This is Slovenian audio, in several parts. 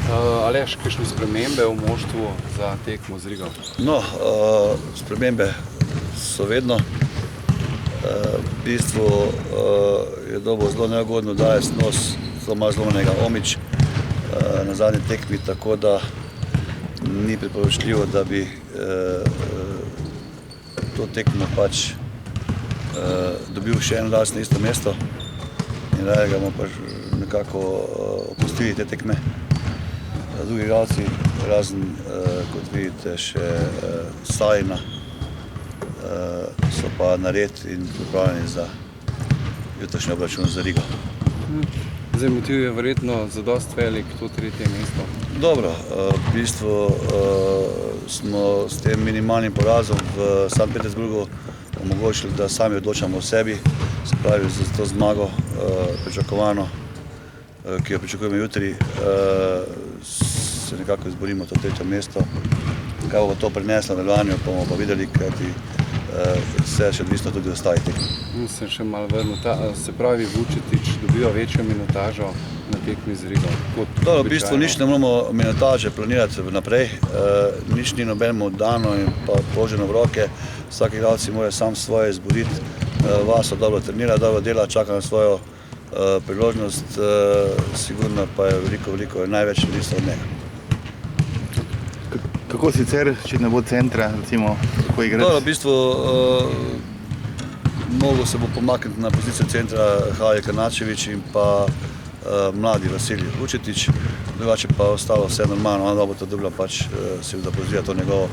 Aleš, kakšne spremembe v moštvu za tekmo z Rigo? No, spremembe so vedno. V bistvu je dobil zelo neugodno dajest nos, zelo malo zlomljenega Omić na zadnji tekmi, tako da ni priporočljivo, da bi to tekmo pač dobil še en igralec na isto mesto in da ga bomo pač nekako opustili te tekme. Drugi igralci, razen, kot vidite, še Sajina, so pa nared in pripravljeni za jutrišnji obračun z Rigo. Zdaj, motiv je verjetno zadosti velik, to tretje mesto. Dobro, v bistvu smo s tem minimalnim porazom v Sankt Petersburgu omogočili, da sami odločamo o sebi, se pravi za to zmago pričakovano, ki jo pričakujemo jutri, se nekako izborimo to tretje mesto. Kaj bo to prineslo v nadaljevanju, pa bomo pa videli, kajti vse še odvisno tudi ostalih tekem. Sem še malo vrnil, se pravi Vučetić dobiva večjo minutažo na tekmi z Rigo. V bistvu nič ne moramo minutaže planirati naprej, nič ni nobenemu dano in pa položeno v roke. Vsak igralec si mora sam svoje izboriti, Vaso dobro trenira, dobro dela, čaka na svojo priložnost, sigurno pa je veliko največ odvisno od njega. Kako sicer, če ne bo centra, recimo, kako igrati? V bistvu mogel se bo pomakniti na pozicijo centra Halil Krnačević in pa mladi Vasilij Vučetić, drugače pa ostalo vse normalno, ona bo to dobila pač si da pozira to njegovo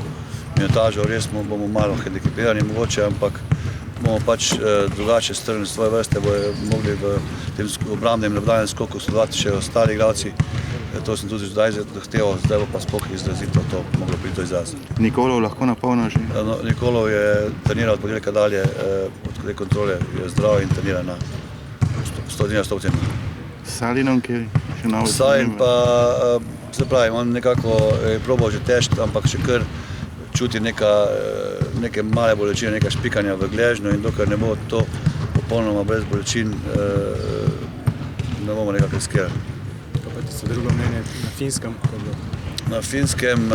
minutažo. Res bomo malo hendikepirani mogoče, ampak bomo pač drugače strnili svoje vrste, bojo mogli v tem obrambnem in napadalnem skoku sodelovati še ostali igralci. To sem tudi zdaj zahteval, zdaj bo pa sploh izrazito to moglo priti do izraza. Nikolov lahko napolno že? Nikolov je treniral od ponedeljka dalje, od te kontrole je zdrav in trenira na 100%. S Salinom, ki je še novo zanimivo? Salin pa, se pravi, on nekako je probal že težiti, ampak še kar čuti neke male bolečine, neka špikanja v gležnju in dokler ne bo to popolnoma brez bolečin, ne bomo nekako riskirali. So drugo mnenje na Finskem? Na Finskem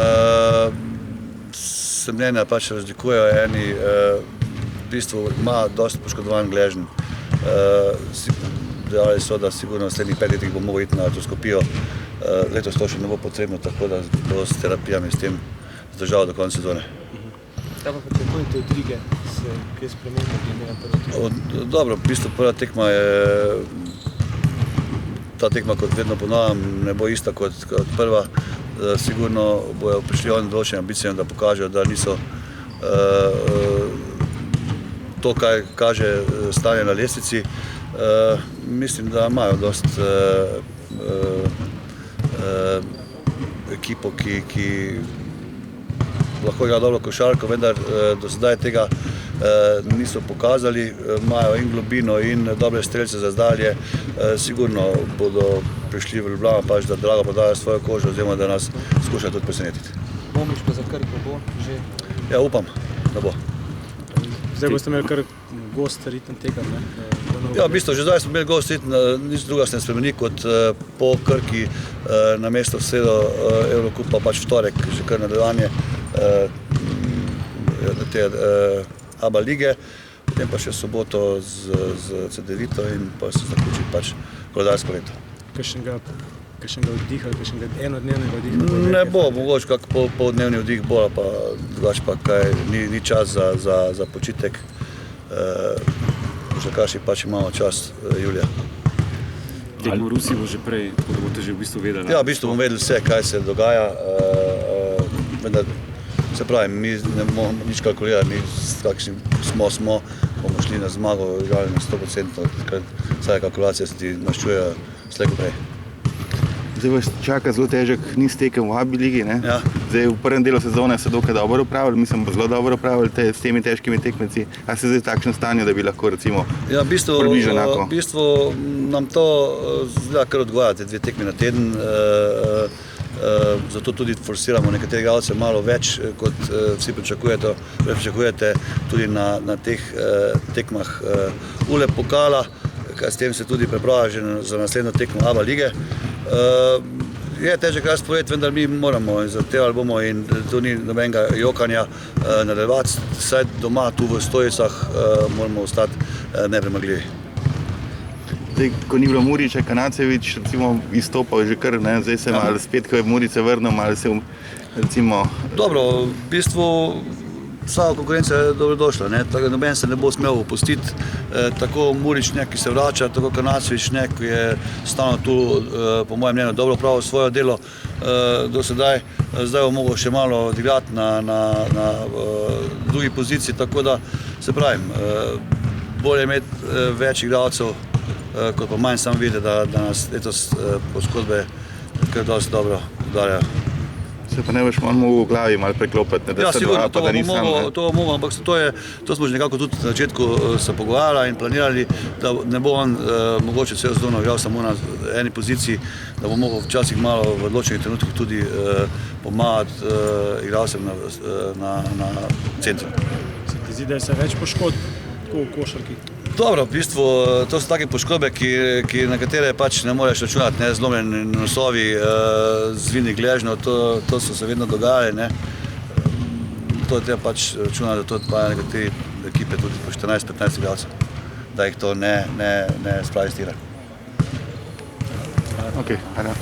se mnenja pač razlikujejo. Eni v bistvu ima dosti poškodovan gležnj. Dejali so, da sigurno v naslednjih 5 letih bo mogel iti na artroskopijo. Letos to še ne bo potrebno, tako da bo s terapijami s tem zdržal do konca sezone. Kaj pa pričakujete od Rige? Se kaj spremembe glede na prvo tekmo? Dobro, v bistvu prva tekma je ta tekma, kot vedno ponavljam, ne bo ista kot prva. Sigurno bojo prišli oni določene ambicije, da pokažejo, da niso to, kaj kaže stanje na lestvici. Mislim, da imajo dosti ekipo, ki lahko igra dobro košarko, vendar do sedaj tega niso pokazali, imajo in globino in dobre strelce za zdalje, sigurno bodo prišli v Ljubljano pač, da drago podajo svojo kožo, oziroma da nas skušajo tudi presenetiti. Omić pa za Krko bo že? Ja, upam, da bo. Zdaj boste imeli kar gost ritem tekem, ne? Ja, v bistvu, že zdaj smo imeli gost ritem, nič druga se ne spremeni kot po Krki na mesto v sredo Evrokupa, pač v torek, že kar nadaljevanje te ABA lige, potem pa še soboto z CD-vito in pa se zaključi pač koledarsko leto. Kakšnega oddiha, kakšnega enodnevnega oddiha? Ne bo, mogoče kak poldnevni oddih bo, pa drugače pa kaj, ni čas za počitek. Košarkarji pač imamo čas julija. Tekmo v Rusiji bo že prej, tako da boste že v bistvu vedeli? Ja, v bistvu bomo vedeli vse, kaj se dogaja, vendar se pravi, mi ne bomo nič kalkulirati, mi s kakšnim smo, bomo šli na zmago, igrali na 100%, vsaj kalkulacije se ti maščujejo slej ko prej. Zdaj vas čaka zelo težek niz tekem v ABA ligi, ne? Ja. Zdaj v prvem delu sezone se dokaj dobro opravili, mislim, zelo dobro opravili s temi težkimi tekmeci. A ste zdaj v takšnem stanju, da bi lahko recimo približali enako? V bistvu nam to zgleda kar odgovarja, te 2 tekmi na teden. Zato tudi forsiramo nekatere igralce malo več, kot vsi pričakujete tudi na teh tekmah ULEB pokala, s tem se tudi pripravlja že za naslednjo tekmo ABA lige. Je težek razpored, vendar mi moramo in zahtevali bomo in tu ni nobenega jokanja nadaljevati, saj doma tu v Stojicah moramo ostati nepremagljivi. Zdaj, ko ni bilo Muriča, Kanačević recimo izstopal že kar, ne? Zdaj se malo spet, ko je Murice vrnil, malo se recimo... Dobro, v bistvu vsa konkurenca je dobrodošla, ne? Tako da noben se ne bo smel opustiti, tako Murič, ki se vrača, tako Kanačević, ki je stalno tu, po mojem mnenju, dobro pravil svoje delo do sedaj. Zdaj bo mogel še malo odigrati na drugi poziciji, tako da se pravim, bolje imeti več igralcev, kot pa manj sam videti, da nas letos poškodbe kar dosti dobro udarjajo. Se pa ne boš mogel v glavi malo preklopiti, da se dva, pa da ni sam. To bomo, ampak to smo že nekako tudi na začetku se pogovarjali in planirali, da ne bo on mogoče celo sezono igral samo na eni poziciji, da bo mogel včasih malo v odločenih trenutkih tudi pomagati igralcem na centru. Se ti zdi, da je se več poškodb tako v košarki? Dobro, v bistvu to so take poškodbe, na katere pač ne moreš računati, ne, zlomljeni nosovi, zvini gležnjev, to so se vedno dogajali, ne. To je treba pač računati, da to pa nekateri ekipe tudi po 14-15 igralcev, da jih to ne spravi stira. Ok, hvala.